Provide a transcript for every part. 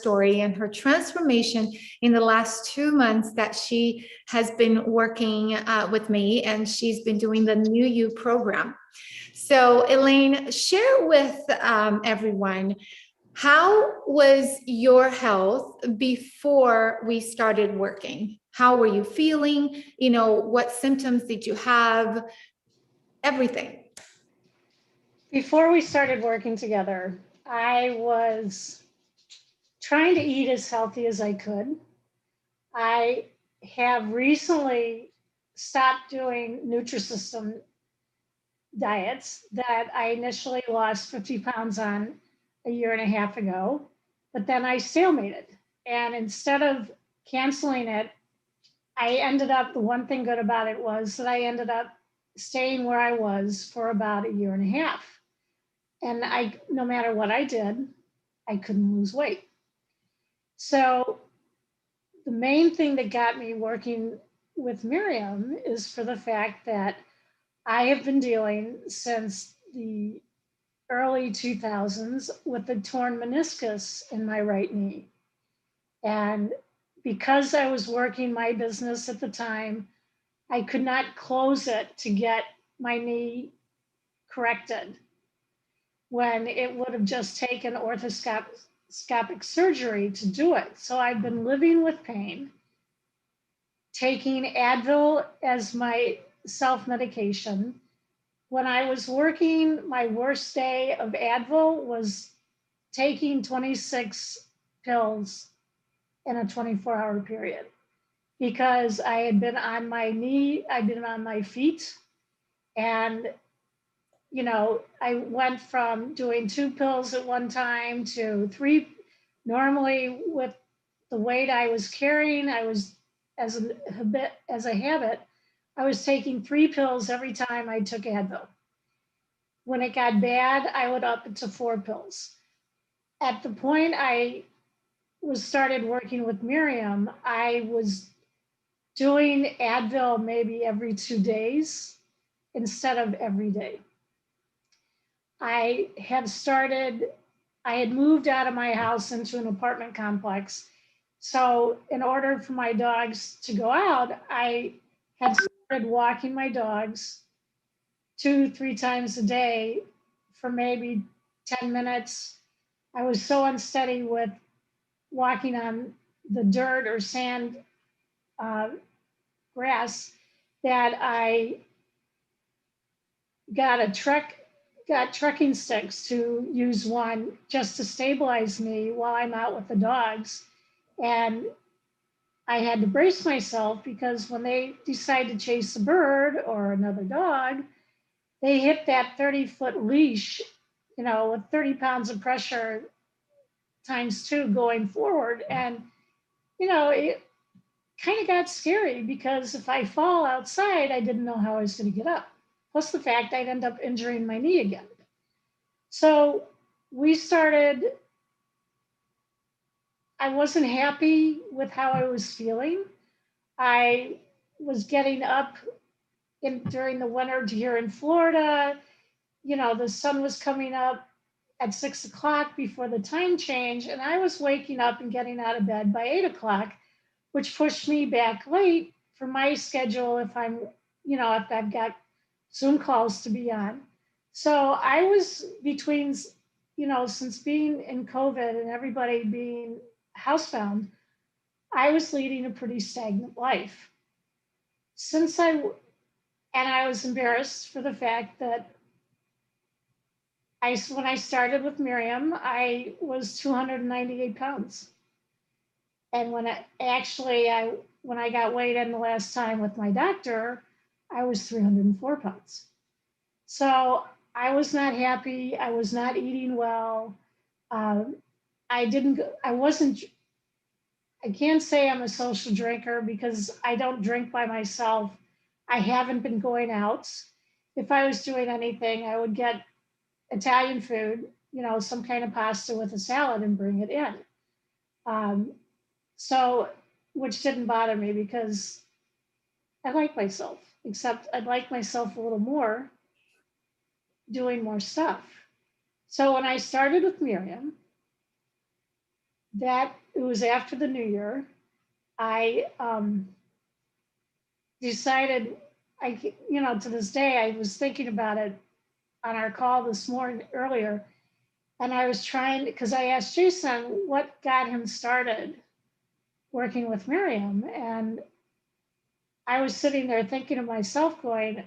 story and her transformation in the last 2 months that she has been working with me, and she's been doing the New You program. So Elaine, share with everyone, how was your health before we started working? How were you feeling? You know, what symptoms did you have? Everything. Before we started working together, I was trying to eat as healthy as I could. I have recently stopped doing Nutrisystem diets that I initially lost 50 pounds on a year and a half ago, but then I stalemated. And instead of canceling it, I ended up, the one thing good about it was that I ended up staying where I was for about a year and a half. And no matter what I did, I couldn't lose weight. So the main thing that got me working with Miriam is for the fact that I have been dealing since the early 2000s with a torn meniscus in my right knee. And because I was working my business at the time, I could not close it to get my knee corrected when it would have just taken orthoscopic surgery to do it. So I've been living with pain, taking Advil as my self-medication. When I was working, my worst day of Advil was taking 26 pills in a 24-hour period because I had been on my knee, I'd been on my feet, and you know, I went from doing 2 pills at one time to 3. Normally, with the weight I was carrying, I was as a habit, I was taking 3 pills every time I took Advil. When it got bad, I would up it to 4 pills. At the point I was started working with Miriam, I was doing Advil maybe every 2 days instead of every day. I had moved out of my house into an apartment complex. So in order for my dogs to go out, I had started walking my dogs 2-3 times a day for maybe 10 minutes. I was so unsteady with walking on the dirt or sand grass that I got trekking sticks to use one just to stabilize me while I'm out with the dogs. And I had to brace myself because when they decide to chase a bird or another dog, they hit that 30-foot leash, you know, with 30 pounds of pressure times 2 going forward. And, you know, it kind of got scary because if I fall outside, I didn't know how I was going to get up. Plus the fact I'd end up injuring my knee again. So I wasn't happy with how I was feeling. I was getting up during the winter here in Florida. You know, the sun was coming up at 6 o'clock before the time change, and I was waking up and getting out of bed by 8 o'clock, which pushed me back late for my schedule if I've got Zoom calls to be on. So I was between, since being in COVID and everybody being housebound, I was leading a pretty stagnant life. I was embarrassed for the fact that when I started with Miriam, I was 298 pounds. And when I got weighed in the last time with my doctor, I was 304 pounds. So I was not happy. I was not eating well. I can't say I'm a social drinker because I don't drink by myself. I haven't been going out. If I was doing anything, I would get Italian food, some kind of pasta with a salad and bring it in. Which didn't bother me because I like myself, except I'd like myself a little more doing more stuff. So when I started with Miriam, that it was after the new year. I decided, to this day, I was thinking about it on our call this morning earlier, and I was trying, because I asked Jason what got him started working with Miriam. And I was sitting there thinking to myself, going,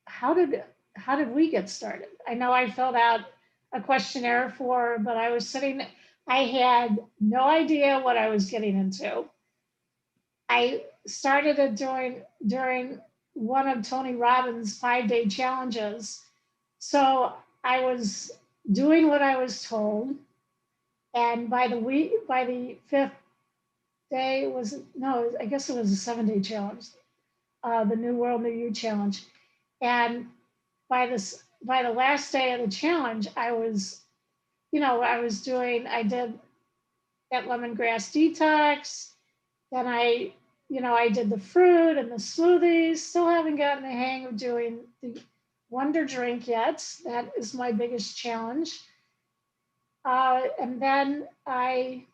how did how did we get started? I know I filled out a questionnaire for her, but I had no idea what I was getting into. I started it during one of Tony Robbins' 5-day challenges. So I was doing what I was told. And by the fifth day was, no, I guess it was a 7-day challenge, the New World, New You challenge. And by the last day of the challenge, I did that lemongrass detox. Then I did the fruit and the smoothies. Still haven't gotten the hang of doing the Wonder Drink yet. That is my biggest challenge. And then I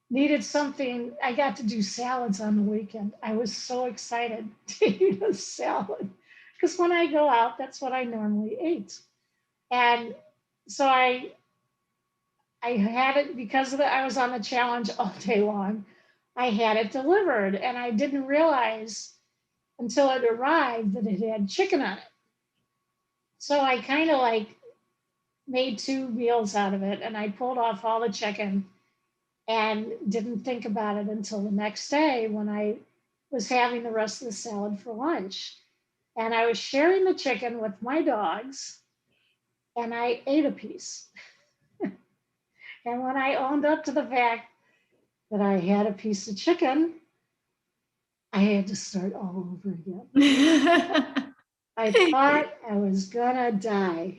needed something. I got to do salads on the weekend. I was so excited to eat a salad because when I go out, that's what I normally eat. And so I had it because I was on the challenge all day long. I had it delivered, and I didn't realize until it arrived that it had chicken on it. So I kind of like made 2 meals out of it, and I pulled off all the chicken and didn't think about it until the next day when I was having the rest of the salad for lunch. And I was sharing the chicken with my dogs, and I ate a piece. And when I owned up to the fact that I had a piece of chicken, I had to start all over again. I thought I was gonna die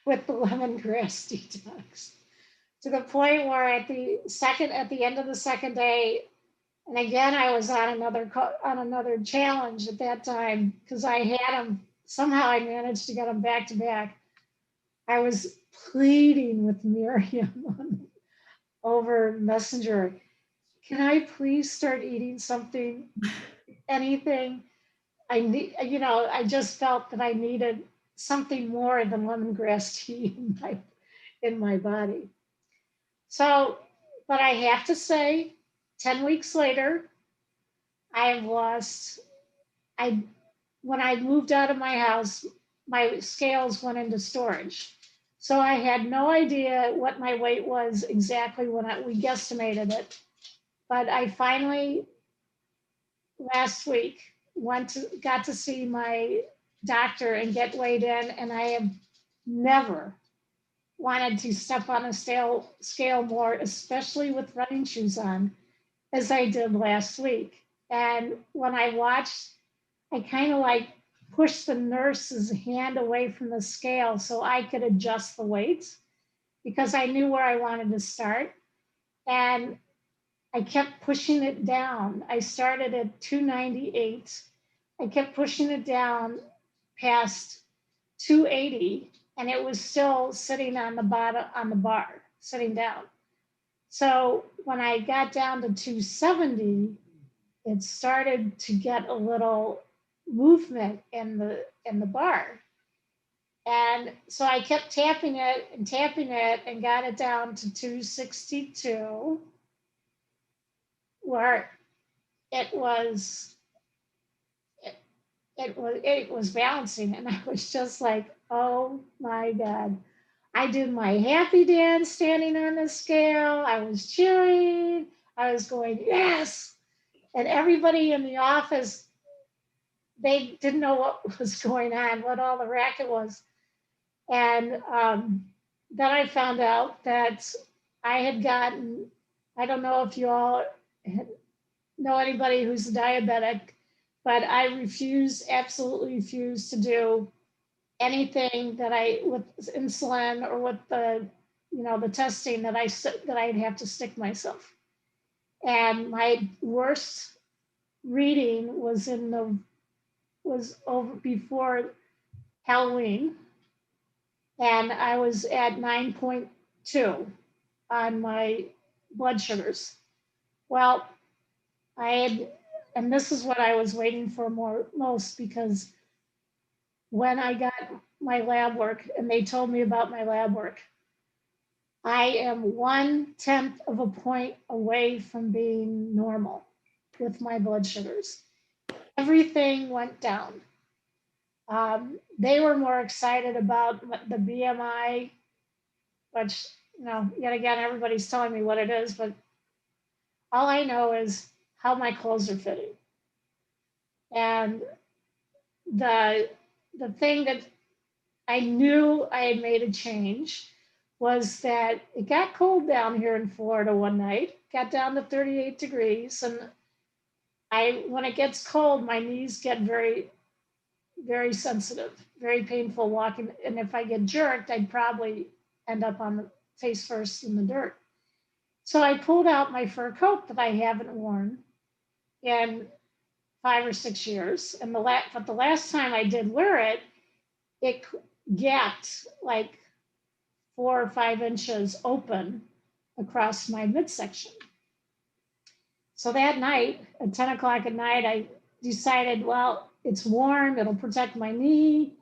with the lemongrass detox, to the point where at the end of the second day, and again I was on another challenge at that time because I had them somehow. I managed to get them back to back. I was pleading with Miriam over Messenger, can I please start eating something, anything? I just felt that I needed something more than lemongrass tea in my body. So, but I have to say, 10 weeks later, I have lost, I, when I moved out of my house, my scales went into storage. So I had no idea what my weight was exactly when we guesstimated it. But I finally, last week, got to see my doctor and get weighed in, and I have never wanted to step on a scale more, especially with running shoes on, as I did last week. And when I watched, I kind of like pushed the nurse's hand away from the scale so I could adjust the weight because I knew where I wanted to start. And I kept pushing it down. I started at 298. I kept pushing it down past 280, and it was still sitting on the bottom on the bar, sitting down. So when I got down to 270, it started to get a little movement in the bar. And so I kept tapping it and got it down to 262, where it was it was balancing, and I was just like, oh my God. I did my happy dance standing on the scale. I was cheering. I was going, yes. And everybody in the office, they didn't know what was going on, what all the racket was. And then I found out that I had gotten, I don't know if you all know anybody who's diabetic, but I absolutely refuse to do anything with insulin or with the testing that I'd have to stick myself. And my worst reading was over before Halloween, and I was at 9.2 on my blood sugars. Well, I had, and this is what I was waiting for most, because when I got my lab work and they told me about my lab work, I am 1/10 of a point away from being normal with my blood sugars. Everything went down. They were more excited about the BMI, which, yet again, everybody's telling me what it is, but all I know is how my clothes are fitting. And the the thing that I knew I had made a change was that it got cold down here in Florida one night, got down to 38 degrees. And when it gets cold, my knees get very, very sensitive, very painful walking. And if I get jerked, I'd probably end up on the face first in the dirt. So I pulled out my fur coat that I haven't worn in 5 or 6 years. But the last time I did wear it, it gapped like 4 or 5 inches open across my midsection. So that night, at 10 o'clock at night, I decided, well, it's warm, it'll protect my knee.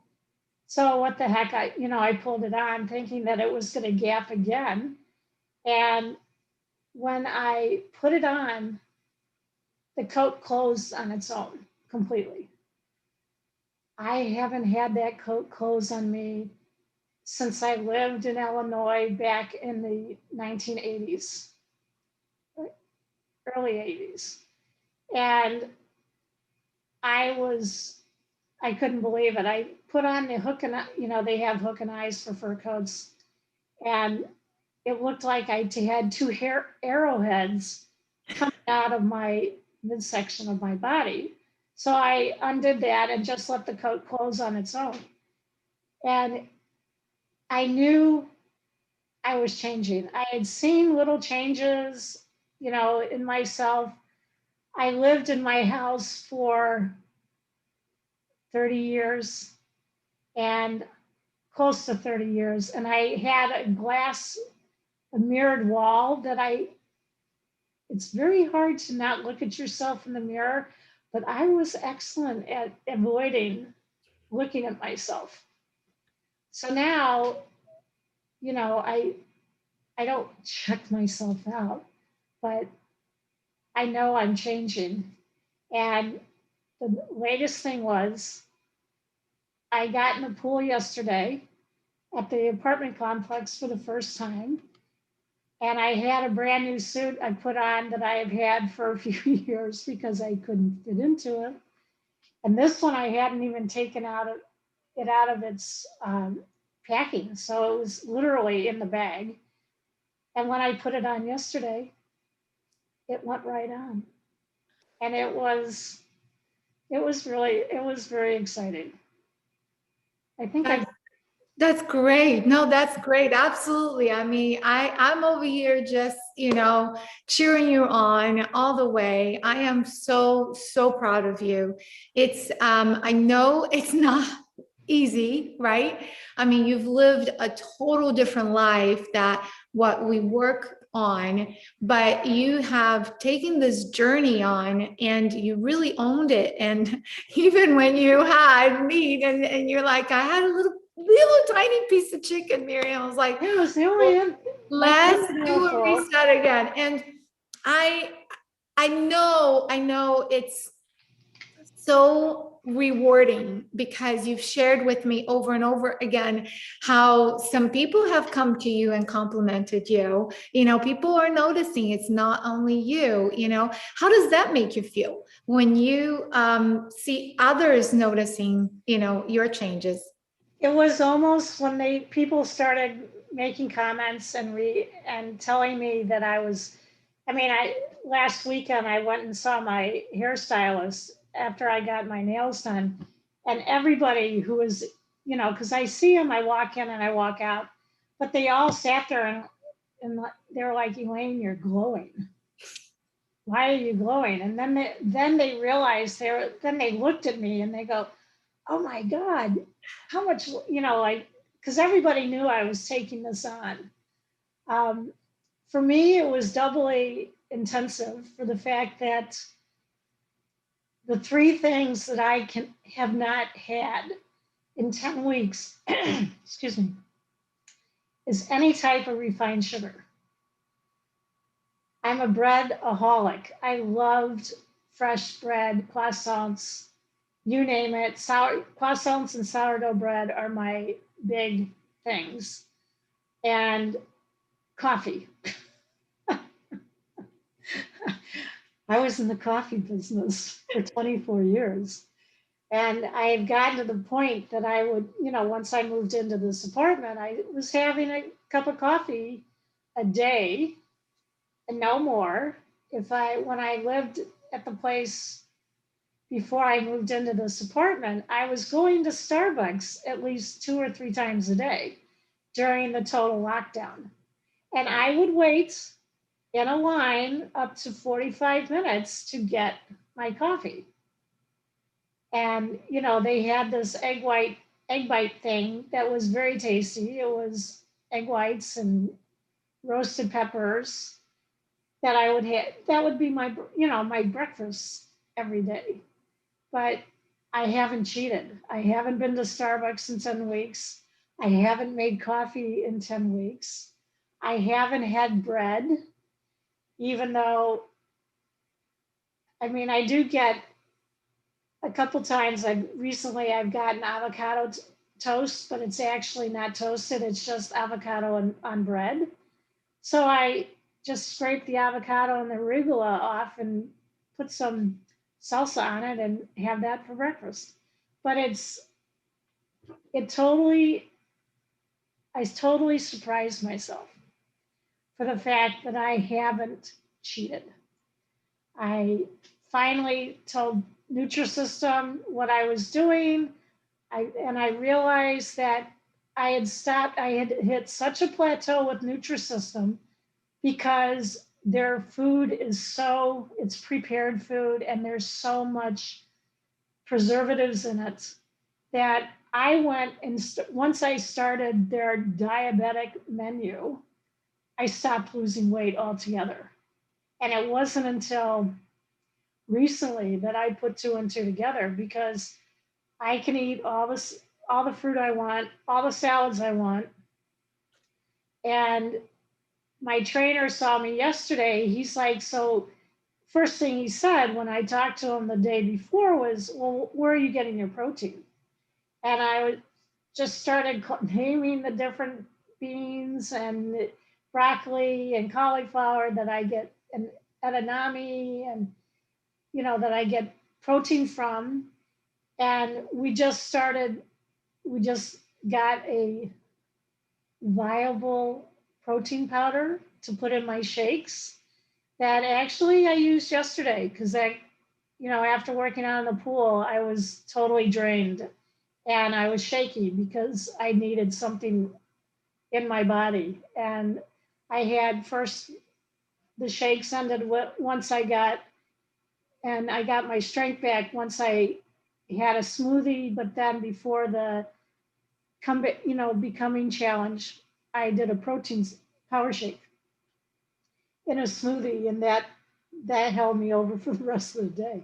So what the heck, I pulled it on thinking that it was going to gap again. And when I put it on, the coat closed on its own completely. I haven't had that coat close on me since I lived in Illinois back in the 1980s, early 80s. And I couldn't believe it. I put on the hook and, they have hook and eyes for fur coats. And it looked like I had two arrowheads coming out of my midsection of my body. So I undid that and just let the coat close on its own. And I knew I was changing. I had seen little changes, in myself. I lived in my house for 30 years and close to 30 years. And I had a mirrored wall that it's very hard to not look at yourself in the mirror, but I was excellent at avoiding looking at myself. So now, I don't check myself out, but I know I'm changing. And the latest thing was I got in the pool yesterday at the apartment complex for the first time. And I had a brand new suit I put on that I have had for a few years because I couldn't fit into it. And this one I hadn't even taken out of its packing. So it was literally in the bag. And when I put it on yesterday, it went right on. And it was very exciting. I think That's great. No, that's great. Absolutely. I mean, I'm over here just, cheering you on all the way. I am so, so proud of you. I know it's not easy, right? I mean, you've lived a total different life that what we work on, but you have taken this journey on and you really owned it. And even when you had meat and you're like, I had a little tiny piece of chicken, Miriam. I was like, it was the only let's do a reset again. And I know it's so rewarding because you've shared with me over and over again how some people have come to you and complimented you. People are noticing it's not only you. How does that make you feel when you see others noticing, your changes? It was almost when people started making comments and telling me that last weekend I went and saw my hairstylist after I got my nails done, and everybody who was, because I see them, I walk in and I walk out, but they all sat there and they're like, Elaine, you're glowing. Why are you glowing? And then they realized then they looked at me and they go, oh my God, how much, because everybody knew I was taking this on for me, it was doubly intensive for the fact that the three things that I can have not had in 10 weeks, excuse me, is any type of refined sugar. I'm a breadaholic. I loved fresh bread, croissants, you name it. Croissants and sourdough bread are my big things. And coffee. I was in the coffee business for 24 years. And I had gotten to the point that I would, once I moved into this apartment, I was having a cup of coffee a day and no more. When I lived at the place before I moved into this apartment, I was going to Starbucks at least 2 or 3 times a day during the total lockdown. And I would wait in a line up to 45 minutes to get my coffee. And, they had this egg bite thing that was very tasty. It was egg whites and roasted peppers that I would have. That would be my breakfast every day. But I haven't cheated. I haven't been to Starbucks in 10 weeks. I haven't made coffee in 10 weeks. I haven't had bread, even though, I do get a couple times. I've gotten avocado toast, but it's actually not toasted. It's just avocado on bread. So I just scrape the avocado and the arugula off and put some salsa on it and have that for breakfast. But I totally surprised myself for the fact that I haven't cheated. I finally told Nutrisystem what I was doing. I realized that I had hit such a plateau with Nutrisystem because their food it's prepared food and there's so much preservatives in it that I went and once I started their diabetic menu, I stopped losing weight altogether. And it wasn't until recently that I put 2 and 2 together because I can eat all the fruit I want, all the salads I want. And my trainer saw me yesterday. He's like, so first thing he said when I talked to him the day before was, well, where are you getting your protein? And I just started naming the different beans and broccoli and cauliflower that I get, and edamame, and that I get protein from. And we just got a viable protein powder to put in my shakes that actually I used yesterday because after working out in the pool, I was totally drained and I was shaky because I needed something in my body. And I had first the shakes ended once I got my strength back once I had a smoothie, but then before the becoming challenge, I did a protein power shake in a smoothie, and that held me over for the rest of the day.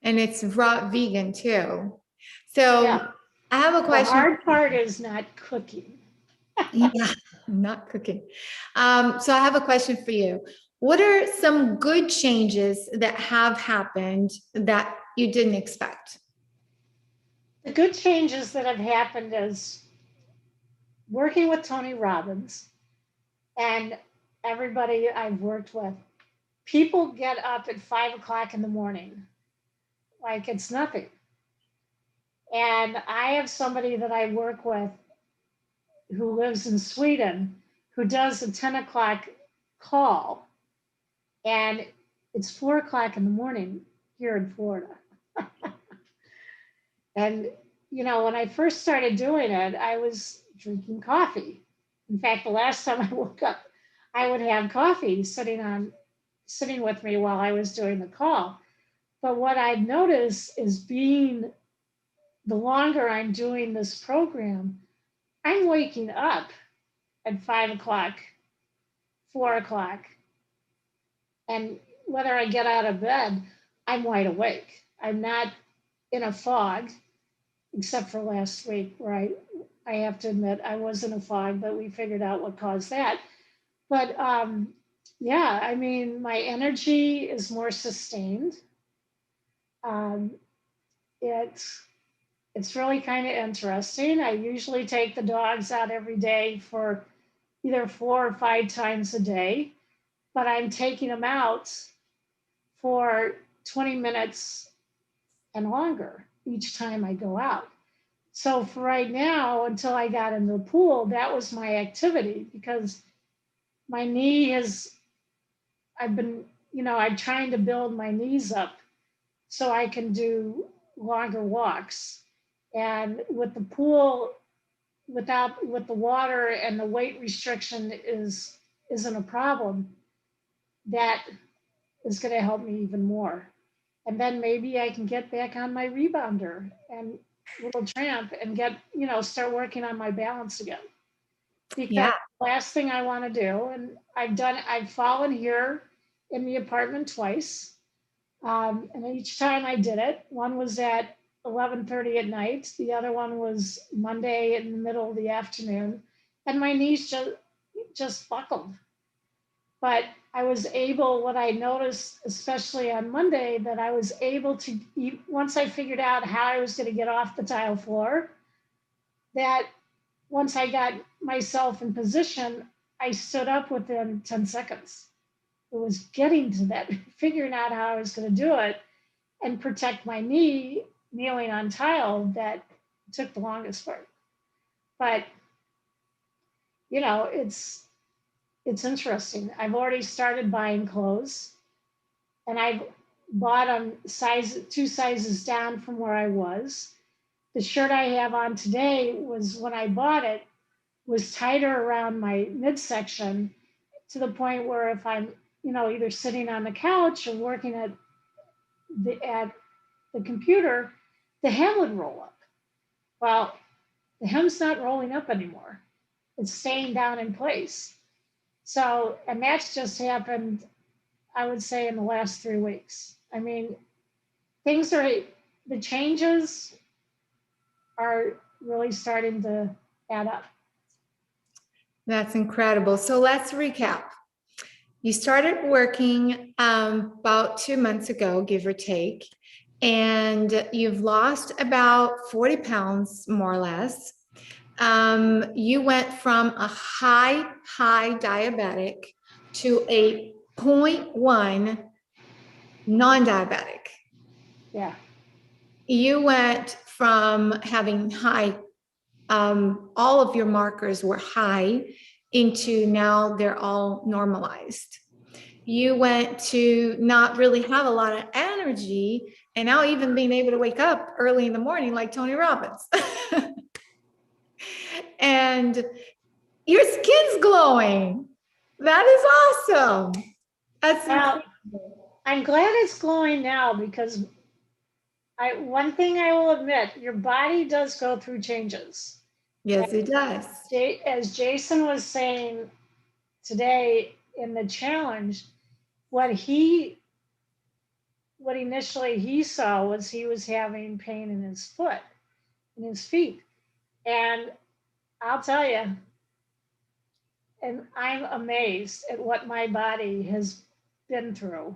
And it's raw vegan too. So yeah. I have a question. The hard part is not cooking. Yeah, not cooking. So I have a question for you. What are some good changes that have happened that you didn't expect? The good changes that have happened is working with Tony Robbins and everybody I've worked with. People get up at 5 o'clock in the morning like it's nothing. And I have somebody that I work with who lives in Sweden who does a 10 o'clock call. And it's 4 o'clock in the morning here in Florida. And, when I first started doing it, I was drinking coffee. In fact, the last time I woke up, I would have coffee sitting with me while I was doing the call. But what I've noticed is the longer I'm doing this program, I'm waking up at 5 o'clock 4 o'clock. And whether I get out of bed, I'm wide awake. I'm not in a fog, except for last week where I have to admit I was in a fog, but we figured out what caused that. But yeah, I mean, my energy is more sustained. Um, it's it's really kind of interesting. I usually take the dogs out every day for either 4 or 5 times a day, but I'm taking them out for 20 minutes and longer each time I go out. So for right now, until I got in the pool, that was my activity because my knee has, I've been, I'm trying to build my knees up so I can do longer walks. And with the pool, with the water and the weight restriction isn't a problem, that is going to help me even more. And then maybe I can get back on my rebounder and little tramp and start working on my balance again. Because Yeah. the last thing I want to do, and I've fallen here in the apartment twice. And each time I did it, one was at 11:30 at night. The other one was Monday in the middle of the afternoon. And my knees just buckled. But I was able, what I noticed, especially on Monday, that I was able to, once I figured out how I was going to get off the tile floor, that once I got myself in position, I stood up within 10 seconds. It was getting to that, figuring out how I was going to do it and protect my knee kneeling on tile that took the longest part. But, it's interesting. I've already started buying clothes and I've bought them two sizes down from where I was. The shirt I have on today was when I bought it was tighter around my midsection to the point where if I'm, either sitting on the couch or working at the computer, the hem would roll up. Well, the hem's not rolling up anymore. It's staying down in place. So, and that's just happened, I would say, in the last 3 weeks. I mean, the changes are really starting to add up. That's incredible. So let's recap. You started working about 2 months ago, give or take, and you've lost about 40 pounds, more or less. You went from a high diabetic to a 0.1 non-diabetic. Yeah. You went from having high, all of your markers were high, into now they're all normalized. You went to not really have a lot of energy, and now even being able to wake up early in the morning like Tony Robbins. And your skin's glowing. That is awesome. That's incredible. I'm glad it's glowing now because one thing I will admit, your body does go through changes. Yes, it does. As Jason was saying today in the challenge, what initially he saw was he was having pain in his feet. And I'll tell you, and I'm amazed at what my body has been through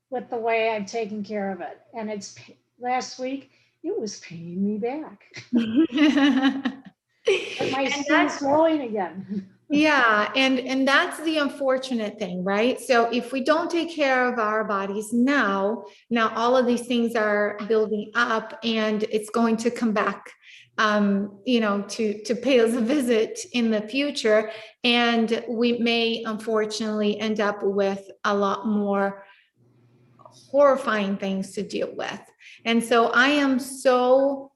with the way I've taken care of it. And last week, it was paying me back. And my skin's glowing again. Yeah, and that's the unfortunate thing, right? So if we don't take care of our bodies now all of these things are building up, and it's going to come back, to pay us a visit in the future, and we may unfortunately end up with a lot more horrifying things to deal with. And so I am so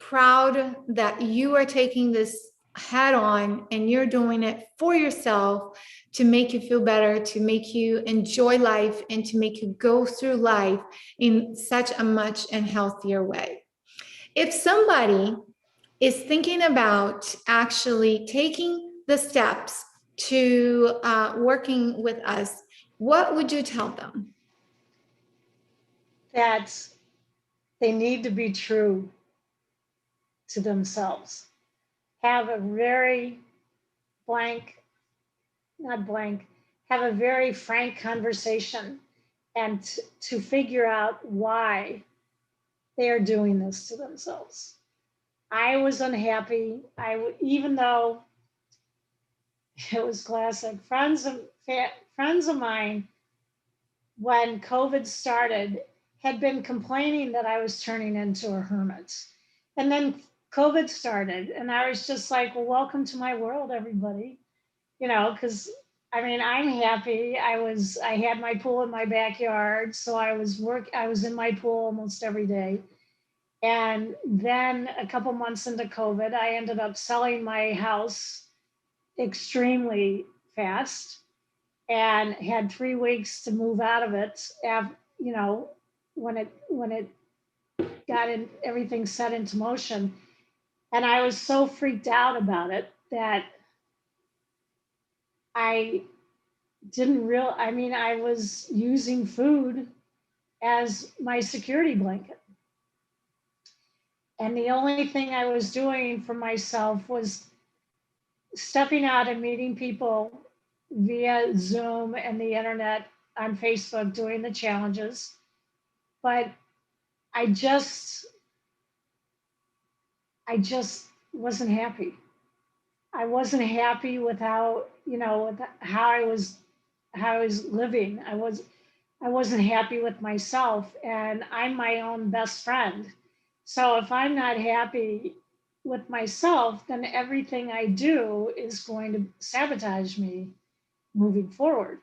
proud that you are taking this head on and you're doing it for yourself, to make you feel better, to make you enjoy life, and to make you go through life in such a much and healthier way. If somebody is thinking about actually taking the steps to working with us, what would you tell them? That they need to be true to themselves. Have a very blank, not blank, have a very frank conversation and to figure out why they are doing this to themselves. I was unhappy. Even though it was classic. Friends of mine, when COVID started, had been complaining that I was turning into a hermit. And then COVID started, and I was just like, well, welcome to my world, everybody. You know, because I mean, I'm happy. I had my pool in my backyard, so I was in my pool almost every day. And then a couple months into COVID, I ended up selling my house extremely fast and had 3 weeks to move out of it. You know, when it got in, everything set into motion, and I was so freaked out about it that I didn't real. I mean, I was using food as my security blanket, and the only thing I was doing for myself was stepping out and meeting people via Zoom and the internet on Facebook doing the challenges. But I just I just wasn't happy. I wasn't happy with how, you know, with how I was living. I wasn't happy with myself, and I'm my own best friend. So if I'm not happy with myself, then everything I do is going to sabotage me moving forward.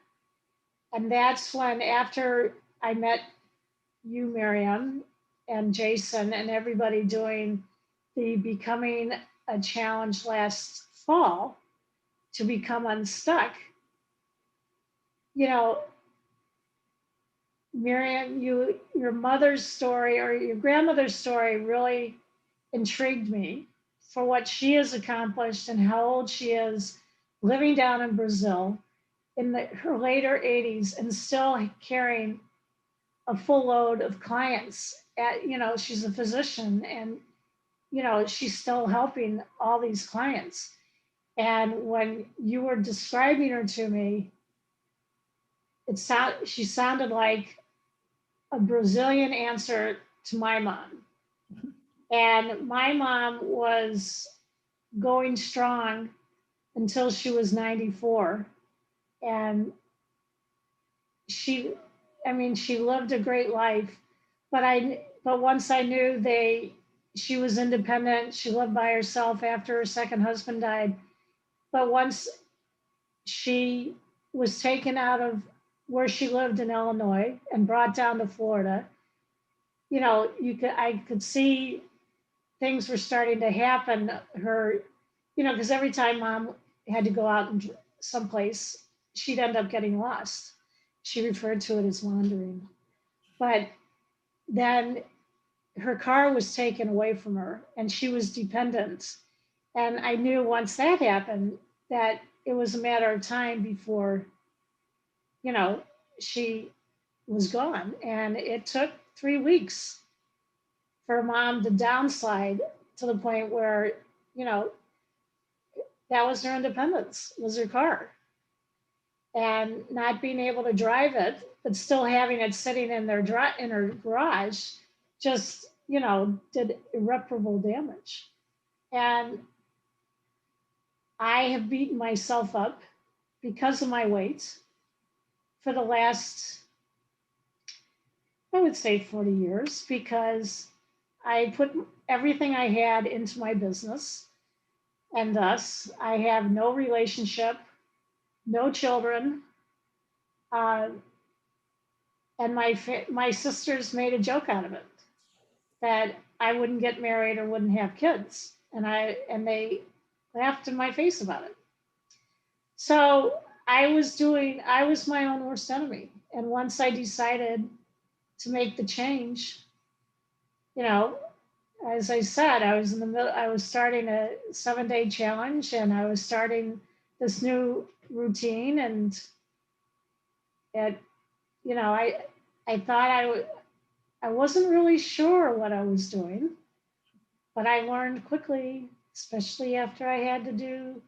And that's when, after I met you, Miriam, and Jason, and everybody doing the Becoming a Challenge last fall to become unstuck, you know, Miriam, your mother's story or your grandmother's story really intrigued me for what she has accomplished and how old she is, living down in Brazil in her later 80s and still carrying a full load of clients. You know, she's a physician, and you know, she's still helping all these clients. And when you were describing her to me, she sounded like a Brazilian answer to my mom. And my mom was going strong until she was 94. And she, I mean, she lived a great life. But once I knew she was independent, she lived by herself after her second husband died. But once she was taken out of where she lived in Illinois and brought down to Florida, you know, I could see things were starting to happen. Her, you know, because every time mom had to go out and someplace, she'd end up getting lost. She referred to it as wandering. But then her car was taken away from her and she was dependent. And I knew once that happened that it was a matter of time before, you know, she was gone. And it took 3 weeks for mom to downslide to the point where, you know, that was her independence, was her car. And not being able to drive it, but still having it sitting in in her garage, just, you know, did irreparable damage. And I have beaten myself up because of my weight for the last, I would say, 40 years, because I put everything I had into my business. And thus, I have no relationship, no children. Uh, and my sisters made a joke out of it that I wouldn't get married or wouldn't have kids. And they laughed in my face about it. So I was my own worst enemy. And once I decided to make the change, you know, as I said, I was starting a 7-day challenge, and I was starting this new routine, and it, you know, I thought I wasn't really sure what I was doing, but I learned quickly, especially after I had to do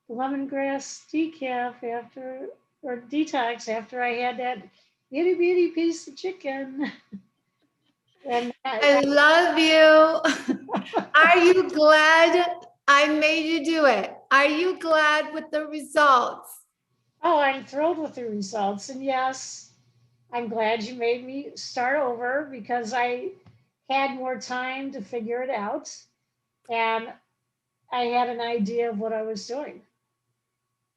lemongrass decaf after, or detox after I had that itty bitty piece of chicken. And I love you. Are you glad I made you do it? Are you glad with the results? oh, I'm thrilled with the results. And yes, I'm glad you made me start over because I had more time to figure it out. And I had an idea of what I was doing.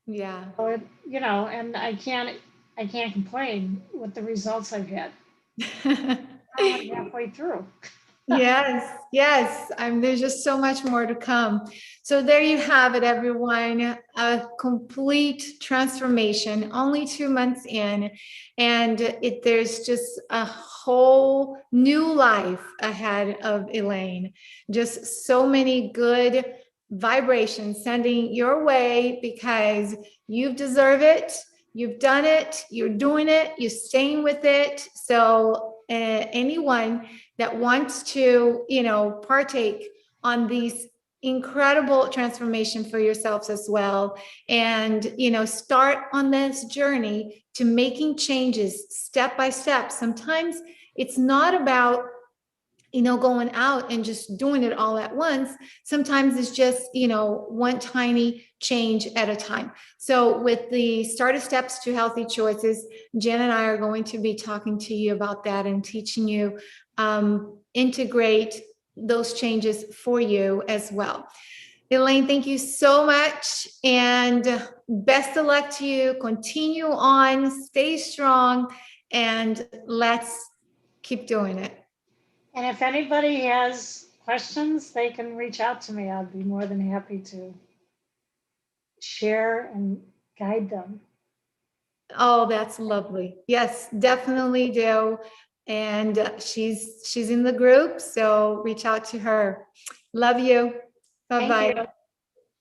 Yeah. So it, and I can't complain with the results I've had. I'm like halfway through. Yes, yes. There's just so much more to come. So there you have it, everyone. A complete transformation, only 2 months in, and there's just a whole new life ahead of Elaine. Just so many good vibrations sending your way because you deserve it. You've done it. You're doing it. You're staying with it. So anyone that wants to, partake on these incredible transformation for yourselves as well, and start on this journey to making changes step by step. Sometimes it's not about going out and just doing it all at once. Sometimes it's just, one tiny change at a time. So with the starter steps to healthy choices, Jen and I are going to be talking to you about that and teaching you integrate those changes for you as well. Elaine, thank you so much, and best of luck to you. Continue on, stay strong, and let's keep doing it. And if anybody has questions, they can reach out to me. I'd be more than happy to share and guide them. Oh, that's lovely. Yes, definitely do. And she's in the group, so reach out to her. Love you. Thank Bye-bye. you.